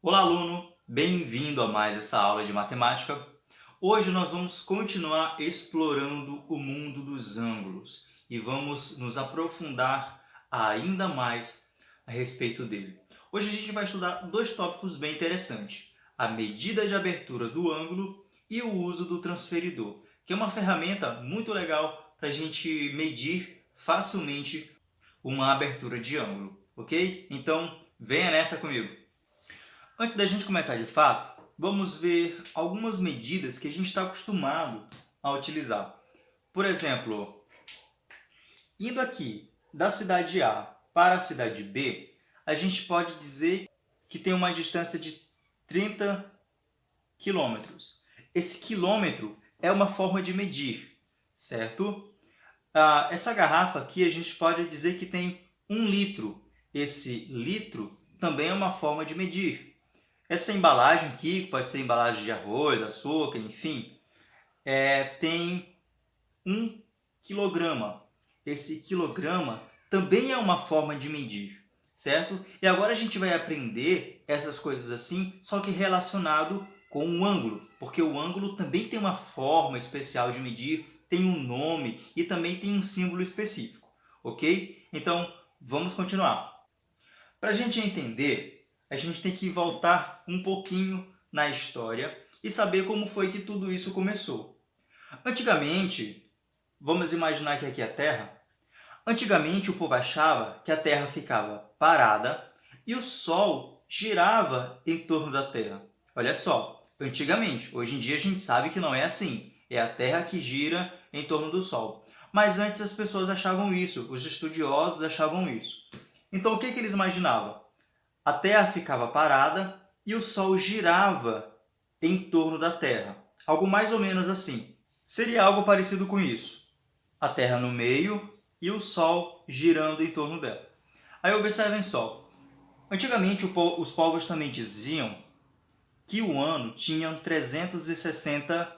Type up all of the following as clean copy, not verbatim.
Olá, aluno! Bem-vindo a mais essa aula de matemática. Hoje nós vamos continuar explorando o mundo dos ângulos e vamos nos aprofundar ainda mais a respeito dele. Hoje a gente vai estudar dois tópicos bem interessantes: a medida de abertura do ângulo e o uso do transferidor, que é uma ferramenta muito legal para a gente medir facilmente uma abertura de ângulo, ok? Então, venha nessa comigo! Antes da gente começar de fato, vamos ver algumas medidas que a gente está acostumado a utilizar. Por exemplo, indo aqui da cidade A para a cidade B, a gente pode dizer que tem uma distância de 30 quilômetros. Esse quilômetro é uma forma de medir, certo? Essa garrafa aqui a gente pode dizer que tem 1 litro. Esse litro também é uma forma de medir. Essa embalagem aqui, que pode ser embalagem de arroz, açúcar, enfim, tem 1 quilograma. Esse quilograma também é uma forma de medir, certo? E agora a gente vai aprender essas coisas assim, só que relacionado com o ângulo, porque o ângulo também tem uma forma especial de medir, tem um nome e também tem um símbolo específico, ok? Então, vamos continuar. Para a gente entender, a gente tem que voltar um pouquinho na história e saber como foi que tudo isso começou. Antigamente, vamos imaginar que aqui é a Terra. Antigamente, o povo achava que a Terra ficava parada e o Sol girava em torno da Terra. Olha só, antigamente. Hoje em dia a gente sabe que não é assim. É a Terra que gira em torno do Sol. Mas antes as pessoas achavam isso, os estudiosos achavam isso. Então o que eles imaginavam? A Terra ficava parada e o Sol girava em torno da Terra. Algo mais ou menos assim. Seria algo parecido com isso. A Terra no meio e o Sol girando em torno dela. Aí observem só. Antigamente os povos também diziam que o ano tinha 360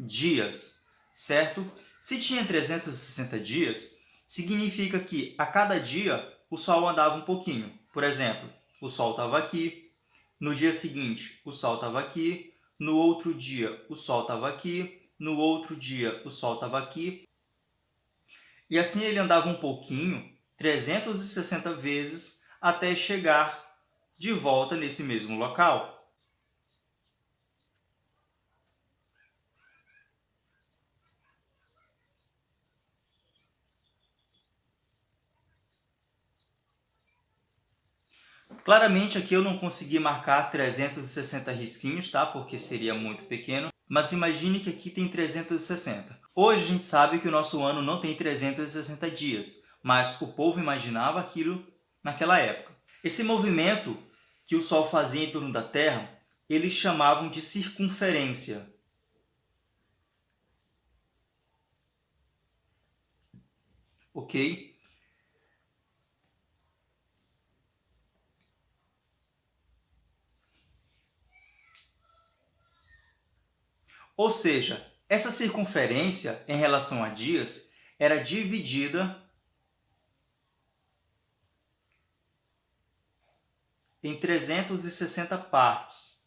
dias, certo? Se tinha 360 dias, significa que a cada dia o Sol andava um pouquinho. Por exemplo, o Sol estava aqui, no dia seguinte o Sol estava aqui, no outro dia o Sol estava aqui, no outro dia o Sol estava aqui. E assim ele andava um pouquinho, 360 vezes, até chegar de volta nesse mesmo local. Claramente aqui eu não consegui marcar 360 risquinhos, tá? Porque seria muito pequeno. Mas imagine que aqui tem 360. Hoje a gente sabe que o nosso ano não tem 360 dias, mas o povo imaginava aquilo naquela época. Esse movimento que o Sol fazia em torno da Terra, eles chamavam de circunferência. Ok? Ou seja, essa circunferência em relação a dias era dividida em 360 partes.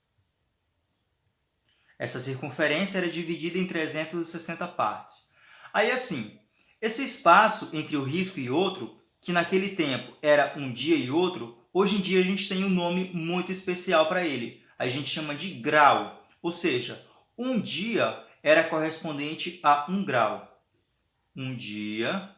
Essa circunferência era dividida em 360 partes. Aí assim, esse espaço entre o risco e outro, que naquele tempo era um dia e outro, hoje em dia a gente tem um nome muito especial para ele. A gente chama de grau, ou seja, um dia era correspondente a 1 grau. Um dia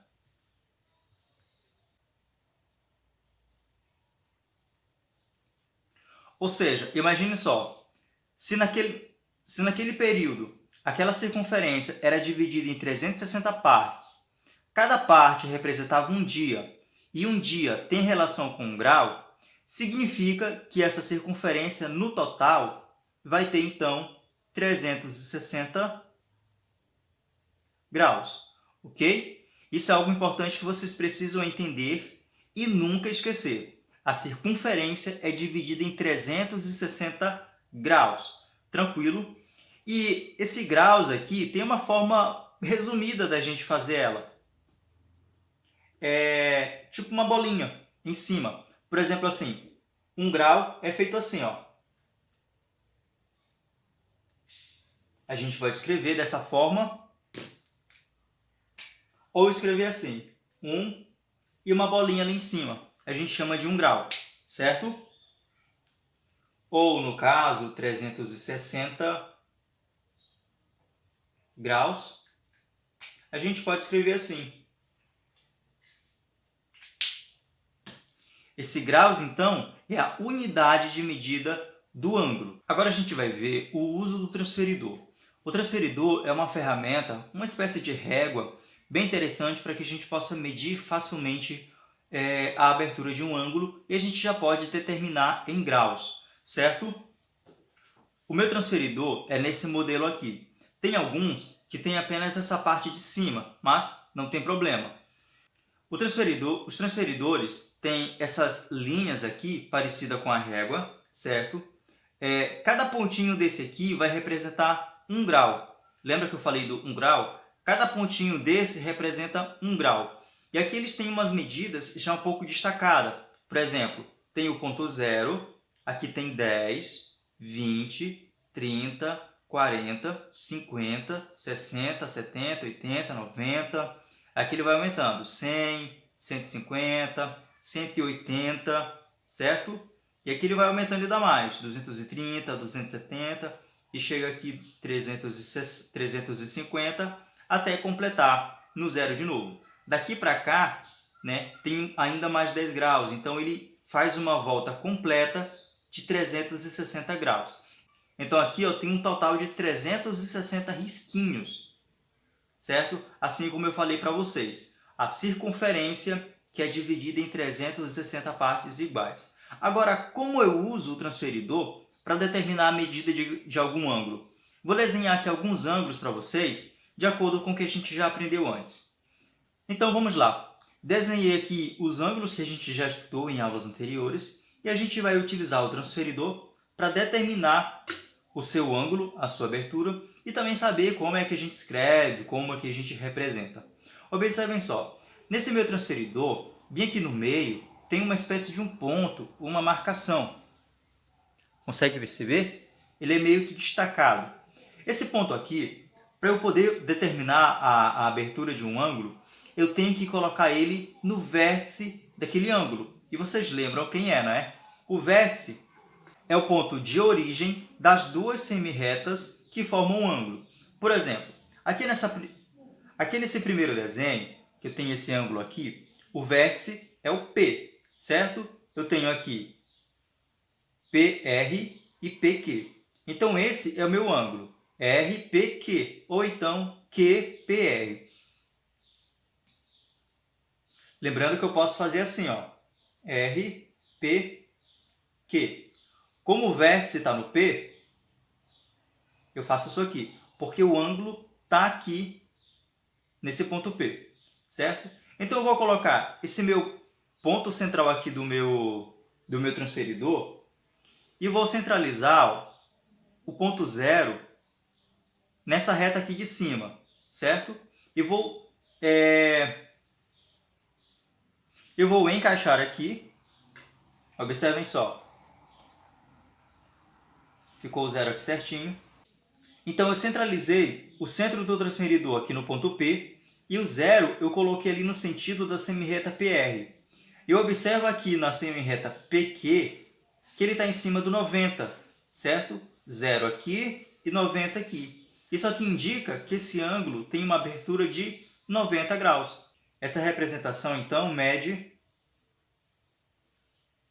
Ou seja, imagine só, se naquele período aquela circunferência era dividida em 360 partes, cada parte representava um dia, e um dia tem relação com 1 grau, significa que essa circunferência no total vai ter então 360 graus, ok? Isso é algo importante que vocês precisam entender e nunca esquecer. A circunferência é dividida em 360 graus, tranquilo? E esse graus aqui tem uma forma resumida da gente fazer ela. É tipo uma bolinha em cima. Por exemplo, assim, 1 grau é feito assim, ó. A gente pode escrever dessa forma ou escrever assim, 1 e uma bolinha ali em cima. A gente chama de 1 grau, certo? Ou, no caso, 360 graus. A gente pode escrever assim. Esse graus, então, é a unidade de medida do ângulo. Agora a gente vai ver o uso do transferidor. O transferidor é uma ferramenta, uma espécie de régua, bem interessante para que a gente possa medir facilmente a abertura de um ângulo e a gente já pode determinar em graus, certo? O meu transferidor é nesse modelo aqui. Tem alguns que tem apenas essa parte de cima, mas não tem problema. Os transferidores têm essas linhas aqui, parecida com a régua, certo? Cada pontinho desse aqui vai representar 1 grau. Lembra que eu falei do 1 grau? Cada pontinho desse representa 1 grau. E aqui eles têm umas medidas já um pouco destacadas. Por exemplo, tem o ponto 0, aqui tem 10, 20, 30, 40, 50, 60, 70, 80, 90... Aqui ele vai aumentando, 100, 150, 180, certo? E aqui ele vai aumentando ainda mais, 230, 270 e chega aqui 350 até completar no zero de novo. Daqui para cá, né, tem ainda mais 10 graus, então ele faz uma volta completa de 360 graus. Então aqui eu tenho um total de 360 risquinhos, certo? Assim como eu falei para vocês, a circunferência que é dividida em 360 partes iguais. Agora, como eu uso o transferidor para determinar a medida de algum ângulo? Vou desenhar aqui alguns ângulos para vocês, de acordo com o que a gente já aprendeu antes. Então, vamos lá. Desenhei aqui os ângulos que a gente já estudou em aulas anteriores e a gente vai utilizar o transferidor para determinar o seu ângulo, a sua abertura, e também saber como é que a gente escreve, como é que a gente representa. Observem só, nesse meu transferidor, bem aqui no meio, tem uma espécie de um ponto, uma marcação. Consegue perceber? Ele é meio que destacado. Esse ponto aqui, para eu poder determinar a abertura de um ângulo, eu tenho que colocar ele no vértice daquele ângulo. E vocês lembram quem é, não é? O vértice é o ponto de origem das duas semirretas que formam um ângulo. Por exemplo, aqui nesse primeiro desenho, que eu tenho esse ângulo aqui, o vértice é o P, certo? Eu tenho aqui PR e PQ. Então, esse é o meu ângulo, RPQ, ou então QPR. Lembrando que eu posso fazer assim, ó, RPQ. Como o vértice está no P, eu faço isso aqui, porque o ângulo está aqui nesse ponto P, certo? Então eu vou colocar esse meu ponto central aqui do meu transferidor e vou centralizar, ó, o ponto 0 nessa reta aqui de cima, certo? E eu vou encaixar aqui, observem só, ficou o 0 aqui certinho. Então eu centralizei o centro do transferidor aqui no ponto P e o 0 eu coloquei ali no sentido da semirreta PR. Eu observo aqui na semirreta PQ que ele está em cima do 90, certo? 0 aqui e 90 aqui. Isso aqui indica que esse ângulo tem uma abertura de 90 graus. Essa representação, então, mede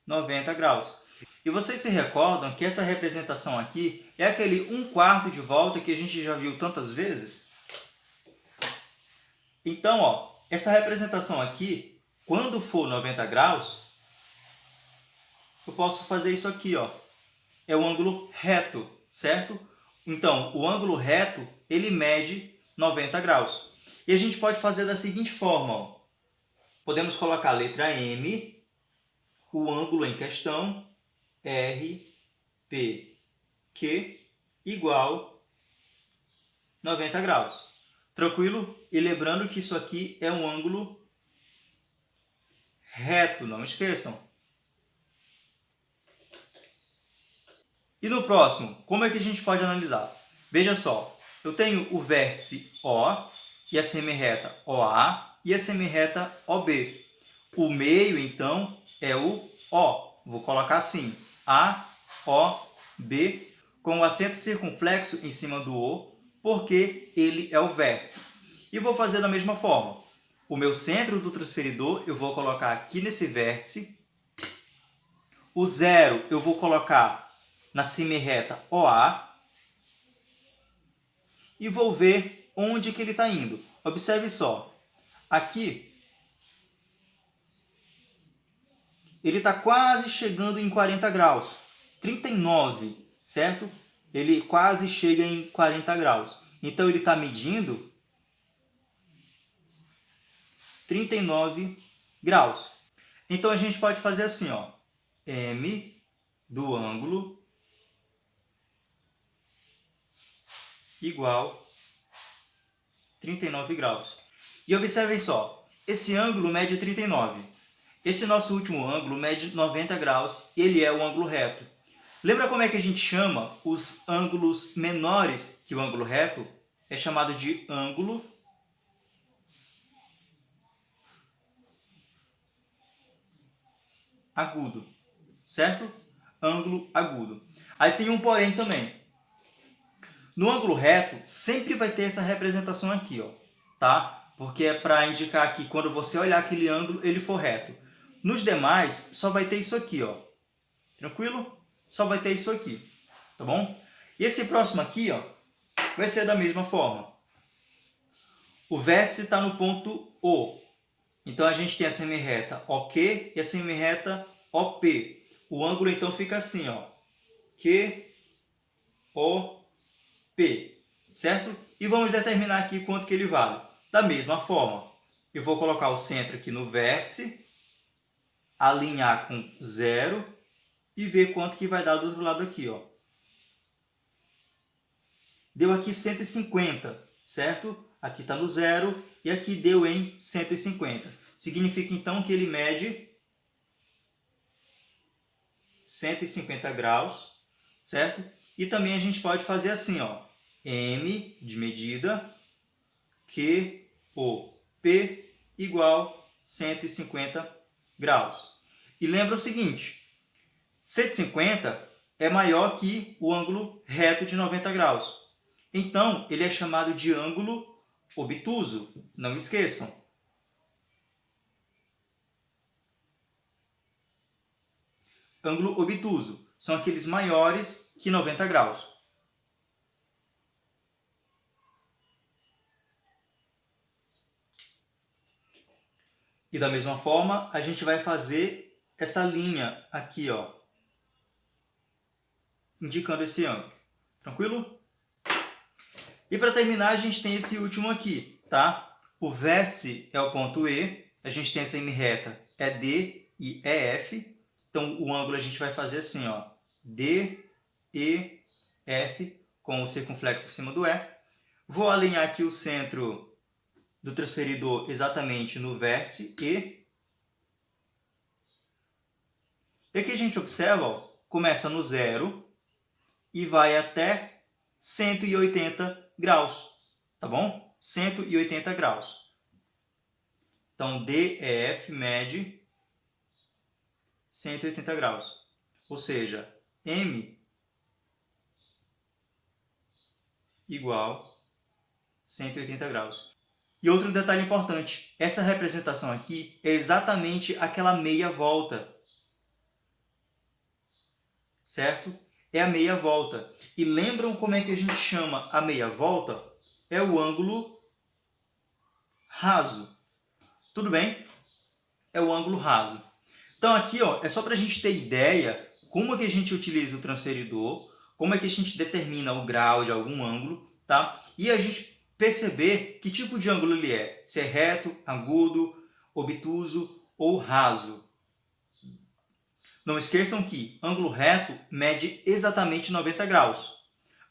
90 graus. E vocês se recordam que essa representação aqui é aquele 1/4 de volta que a gente já viu tantas vezes? Então, ó, essa representação aqui, quando for 90 graus, eu posso fazer isso aqui, ó. É o ângulo reto, certo? Então, o ângulo reto, ele mede 90 graus. E a gente pode fazer da seguinte forma, ó. Podemos colocar a letra M, o ângulo em questão, RPQ, igual 90 graus. Tranquilo? E lembrando que isso aqui é um ângulo reto, não esqueçam. E no próximo, como é que a gente pode analisar? Veja só, Eu tenho o vértice O e a semi-reta OA e a semi-reta OB. O meio, então, é o O. Vou colocar assim, A, O, B, com o acento circunflexo em cima do O, porque ele é o vértice. E vou fazer da mesma forma. O meu centro do transferidor eu vou colocar aqui nesse vértice. O 0 eu vou colocar na semi-reta OA. E vou ver onde que ele está indo. Observe só. Aqui, ele está quase chegando em 40 graus. 39, certo? Ele quase chega em 40 graus. Então, ele está medindo 39 graus. Então, a gente pode fazer assim, ó. M do ângulo igual 39 graus. E observem só, esse ângulo mede 39. Esse nosso último ângulo mede 90 graus e ele é o ângulo reto. Lembra como é que a gente chama os ângulos menores que o ângulo reto? É chamado de ângulo agudo, certo? Ângulo agudo. Aí tem um porém também. No ângulo reto, sempre vai ter essa representação aqui, ó, tá? Porque é para indicar que quando você olhar aquele ângulo, ele for reto. Nos demais, só vai ter isso aqui, ó. Tranquilo? Só vai ter isso aqui, tá bom? E esse próximo aqui, ó, vai ser da mesma forma. O vértice está no ponto O. Então, a gente tem a semi-reta OK e a semi-reta OP. O ângulo, então, fica assim, ó. QOP, certo? E vamos determinar aqui quanto que ele vale. Da mesma forma, eu vou colocar o centro aqui no vértice, alinhar com 0 e ver quanto que vai dar do outro lado aqui, ó. Deu aqui 150, certo? Aqui está no 0 e aqui deu em 150. Significa, então, que ele mede 150 graus, certo? E também a gente pode fazer assim, ó. M de medida, QOP igual 150 graus. E lembra o seguinte, 150 é maior que o ângulo reto de 90 graus. Então, ele é chamado de ângulo obtuso. Não esqueçam. Ângulo obtuso são aqueles maiores que 90 graus. E da mesma forma, a gente vai fazer essa linha aqui, ó, indicando esse ângulo. Tranquilo? E para terminar, a gente tem esse último aqui, tá? O vértice é o ponto E, a gente tem essa semi-reta, é D e EF. Então, o ângulo a gente vai fazer assim, ó, D, E, F, com o circunflexo em cima do E. Vou alinhar aqui o centro do transferidor exatamente no vértice E. E aqui a gente observa, ó, começa no 0 e vai até 180 graus, tá bom? 180 graus. Então, DEF mede 180 graus. Ou seja, M igual 180 graus. E outro detalhe importante, essa representação aqui é exatamente aquela meia volta, certo? É a meia volta. E lembram como é que a gente chama a meia volta? É o ângulo raso. Tudo bem? É o ângulo raso. Então aqui, ó, é só para a gente ter ideia como é que a gente utiliza o transferidor, como é que a gente determina o grau de algum ângulo, tá? E a gente perceber que tipo de ângulo ele é. Se é reto, agudo, obtuso ou raso. Não esqueçam que ângulo reto mede exatamente 90 graus.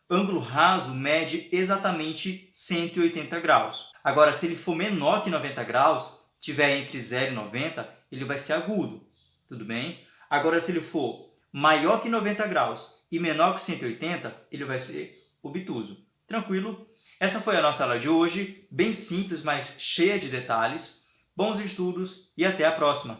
Ângulo raso mede exatamente 180 graus. Agora, se ele for menor que 90 graus, tiver entre 0 e 90, ele vai ser agudo. Tudo bem? Agora, se ele for maior que 90 graus e menor que 180, ele vai ser obtuso. Tranquilo? Essa foi a nossa aula de hoje, bem simples, mas cheia de detalhes. Bons estudos e até a próxima!